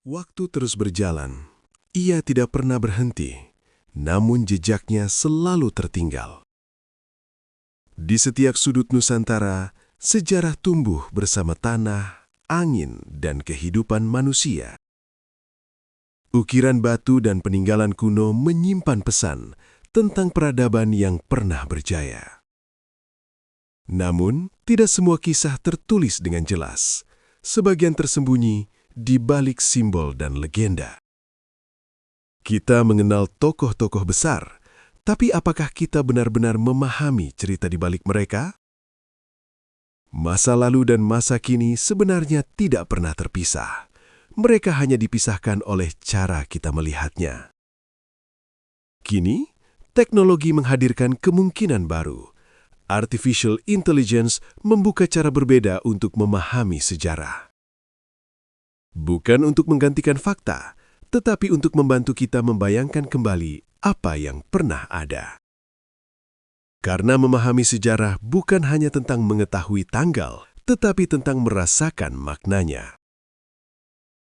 Waktu terus berjalan. Ia tidak pernah berhenti, namun jejaknya selalu tertinggal. Di setiap sudut Nusantara, sejarah tumbuh bersama tanah, angin, dan kehidupan manusia. Ukiran batu dan peninggalan kuno menyimpan pesan tentang peradaban yang pernah berjaya. Namun, tidak semua kisah tertulis dengan jelas. Sebagian tersembunyi di balik simbol dan legenda. Kita mengenal tokoh-tokoh besar, tapi apakah kita benar-benar memahami cerita di balik mereka? Masa lalu dan masa kini sebenarnya tidak pernah terpisah. Mereka hanya dipisahkan oleh cara kita melihatnya. Kini, teknologi menghadirkan kemungkinan baru. Artificial intelligence membuka cara berbeda untuk memahami sejarah. Bukan untuk menggantikan fakta, tetapi untuk membantu kita membayangkan kembali apa yang pernah ada. Karena memahami sejarah bukan hanya tentang mengetahui tanggal, tetapi tentang merasakan maknanya.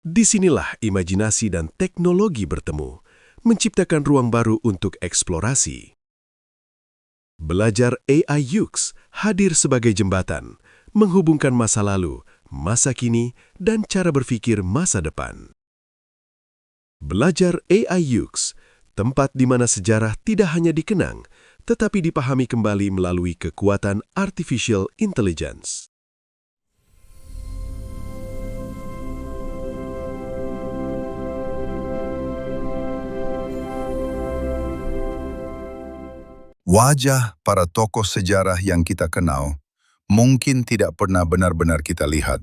Disinilah imajinasi dan teknologi bertemu, menciptakan ruang baru untuk eksplorasi. Belajar AI UX hadir sebagai jembatan, menghubungkan masa lalu, masa kini, dan cara berpikir masa depan. Belajar AI UX, tempat di mana sejarah tidak hanya dikenang, tetapi dipahami kembali melalui kekuatan artificial intelligence. Wajah para tokoh sejarah yang kita kenal mungkin tidak pernah benar-benar kita lihat.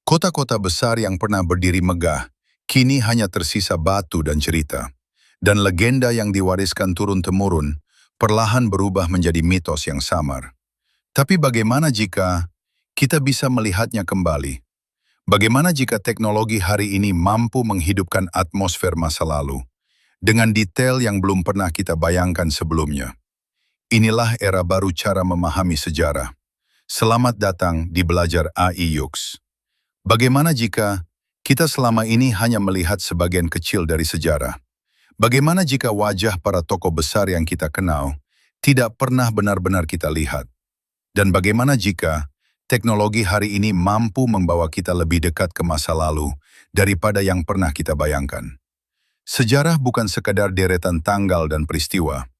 Kota-kota besar yang pernah berdiri megah, kini hanya tersisa batu dan cerita. Dan legenda yang diwariskan turun-temurun, perlahan berubah menjadi mitos yang samar. Tapi bagaimana jika kita bisa melihatnya kembali? Bagaimana jika teknologi hari ini mampu menghidupkan atmosfer masa lalu, dengan detail yang belum pernah kita bayangkan sebelumnya? Inilah era baru cara memahami sejarah. Selamat datang di Belajar AI UX. Bagaimana jika kita selama ini hanya melihat sebagian kecil dari sejarah? Bagaimana jika wajah para tokoh besar yang kita kenal tidak pernah benar-benar kita lihat? Dan bagaimana jika teknologi hari ini mampu membawa kita lebih dekat ke masa lalu daripada yang pernah kita bayangkan? Sejarah bukan sekadar deretan tanggal dan peristiwa.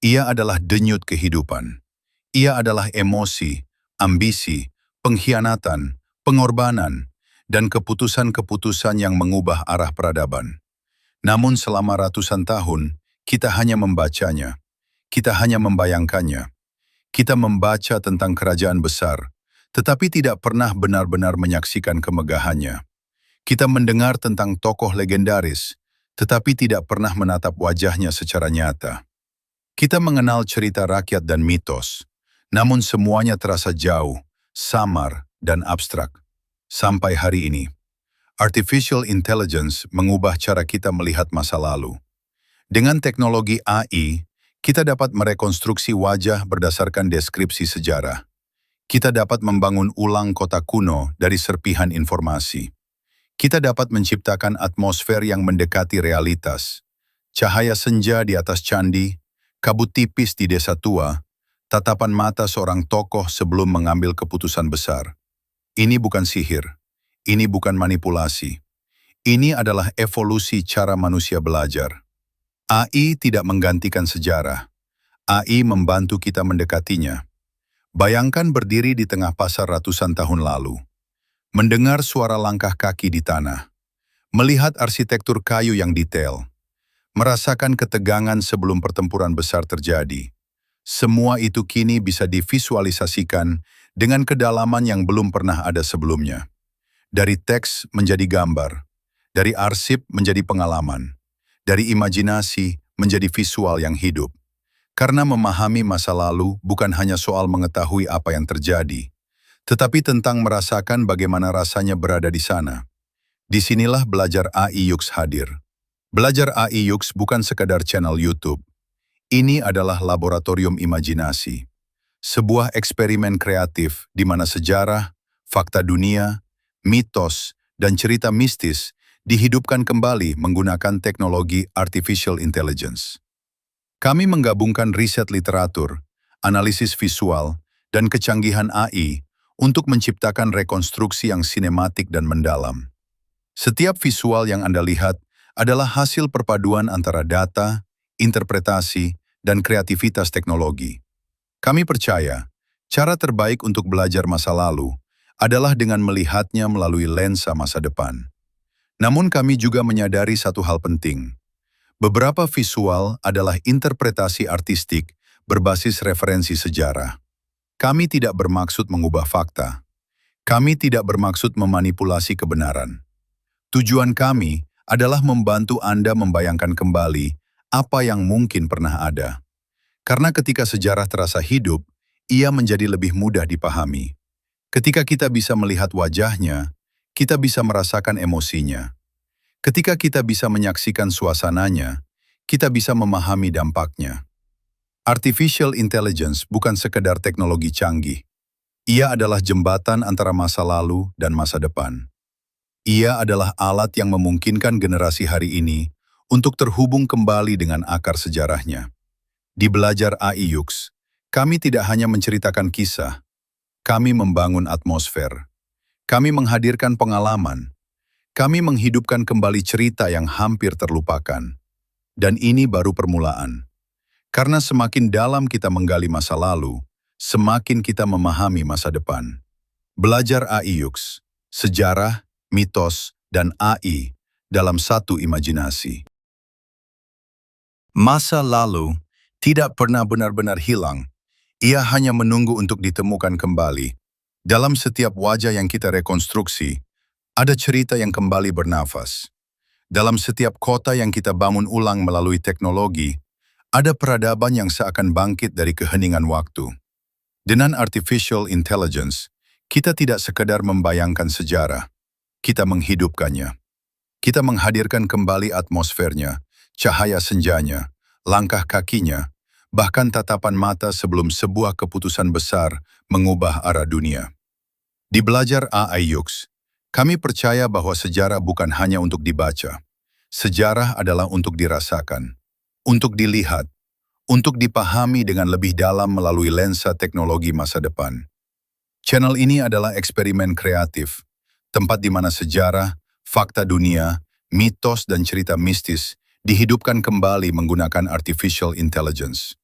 Ia adalah denyut kehidupan. Ia adalah emosi, ambisi, pengkhianatan, pengorbanan, dan keputusan-keputusan yang mengubah arah peradaban. Namun selama ratusan tahun, kita hanya membacanya. Kita hanya membayangkannya. Kita membaca tentang kerajaan besar, tetapi tidak pernah benar-benar menyaksikan kemegahannya. Kita mendengar tentang tokoh legendaris, tetapi tidak pernah menatap wajahnya secara nyata. Kita mengenal cerita rakyat dan mitos, namun semuanya terasa jauh, samar, dan abstrak. Sampai hari ini, artificial intelligence mengubah cara kita melihat masa lalu. Dengan teknologi AI, kita dapat merekonstruksi wajah berdasarkan deskripsi sejarah. Kita dapat membangun ulang kota kuno dari serpihan informasi. Kita dapat menciptakan atmosfer yang mendekati realitas. Cahaya senja di atas candi, kabut tipis di desa tua, tatapan mata seorang tokoh sebelum mengambil keputusan besar. Ini bukan sihir, ini bukan manipulasi. Ini adalah evolusi cara manusia belajar. AI tidak menggantikan sejarah. AI membantu kita mendekatinya. Bayangkan berdiri di tengah pasar ratusan tahun lalu. Mendengar suara langkah kaki di tanah. Melihat arsitektur kayu yang detail. Merasakan ketegangan sebelum pertempuran besar terjadi. Semua itu kini bisa divisualisasikan dengan kedalaman yang belum pernah ada sebelumnya. Dari teks menjadi gambar, dari arsip menjadi pengalaman, dari imajinasi menjadi visual yang hidup. Karena memahami masa lalu bukan hanya soal mengetahui apa yang terjadi, tetapi tentang merasakan bagaimana rasanya berada di sana. Disinilah Belajar AI UX hadir. Belajar AI UX bukan sekadar channel YouTube. Ini adalah laboratorium imajinasi. Sebuah eksperimen kreatif di mana sejarah, fakta dunia, mitos, dan cerita mistis dihidupkan kembali menggunakan teknologi artificial intelligence. Kami menggabungkan riset literatur, analisis visual, dan kecanggihan AI untuk menciptakan rekonstruksi yang sinematik dan mendalam. Setiap visual yang Anda lihat adalah hasil perpaduan antara data, interpretasi, dan kreativitas teknologi. Kami percaya, cara terbaik untuk belajar masa lalu adalah dengan melihatnya melalui lensa masa depan. Namun kami juga menyadari satu hal penting. Beberapa visual adalah interpretasi artistik berbasis referensi sejarah. Kami tidak bermaksud mengubah fakta. Kami tidak bermaksud memanipulasi kebenaran. Tujuan kami adalah membantu Anda membayangkan kembali apa yang mungkin pernah ada. Karena ketika sejarah terasa hidup, ia menjadi lebih mudah dipahami. Ketika kita bisa melihat wajahnya, kita bisa merasakan emosinya. Ketika kita bisa menyaksikan suasananya, kita bisa memahami dampaknya. Artificial intelligence bukan sekedar teknologi canggih. Ia adalah jembatan antara masa lalu dan masa depan. Ia adalah alat yang memungkinkan generasi hari ini untuk terhubung kembali dengan akar sejarahnya. Di Belajar AI UX, kami tidak hanya menceritakan kisah, kami membangun atmosfer. Kami menghadirkan pengalaman. Kami menghidupkan kembali cerita yang hampir terlupakan. Dan ini baru permulaan. Karena semakin dalam kita menggali masa lalu, semakin kita memahami masa depan. Belajar AI UX, sejarah, mitos, dan AI dalam satu imajinasi. Masa lalu tidak pernah benar-benar hilang. Ia hanya menunggu untuk ditemukan kembali. Dalam setiap wajah yang kita rekonstruksi, ada cerita yang kembali bernafas. Dalam setiap kota yang kita bangun ulang melalui teknologi, ada peradaban yang seakan bangkit dari keheningan waktu. Dengan artificial intelligence, kita tidak sekadar membayangkan sejarah, kita menghidupkannya. Kita menghadirkan kembali atmosfernya, cahaya senjanya, langkah kakinya, bahkan tatapan mata sebelum sebuah keputusan besar mengubah arah dunia. Di Belajar AI UX, kami percaya bahwa sejarah bukan hanya untuk dibaca. Sejarah adalah untuk dirasakan, untuk dilihat, untuk dipahami dengan lebih dalam melalui lensa teknologi masa depan. Channel ini adalah eksperimen kreatif, tempat di mana sejarah, fakta dunia, mitos dan cerita mistis dihidupkan kembali menggunakan artificial intelligence.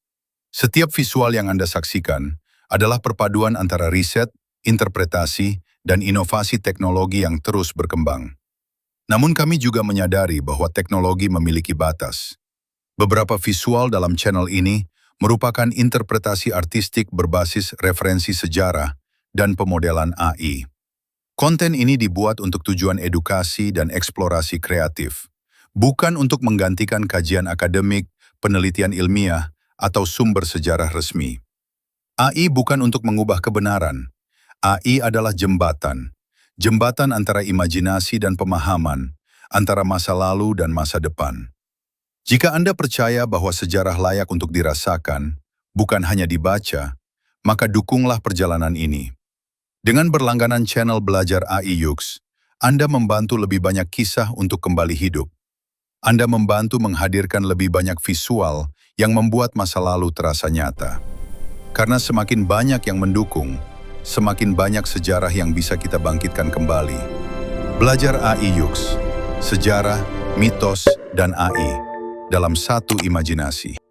Setiap visual yang Anda saksikan adalah perpaduan antara riset, interpretasi, dan inovasi teknologi yang terus berkembang. Namun kami juga menyadari bahwa teknologi memiliki batas. Beberapa visual dalam channel ini merupakan interpretasi artistik berbasis referensi sejarah dan pemodelan AI. Konten ini dibuat untuk tujuan edukasi dan eksplorasi kreatif, bukan untuk menggantikan kajian akademik, penelitian ilmiah, atau sumber sejarah resmi. AI bukan untuk mengubah kebenaran. AI adalah jembatan. Jembatan antara imajinasi dan pemahaman, antara masa lalu dan masa depan. Jika Anda percaya bahwa sejarah layak untuk dirasakan, bukan hanya dibaca, maka dukunglah perjalanan ini. Dengan berlangganan channel Belajar AI UX, Anda membantu lebih banyak kisah untuk kembali hidup. Anda membantu menghadirkan lebih banyak visual yang membuat masa lalu terasa nyata. Karena semakin banyak yang mendukung, semakin banyak sejarah yang bisa kita bangkitkan kembali. Belajar AI UX, sejarah, mitos, dan AI dalam satu imajinasi.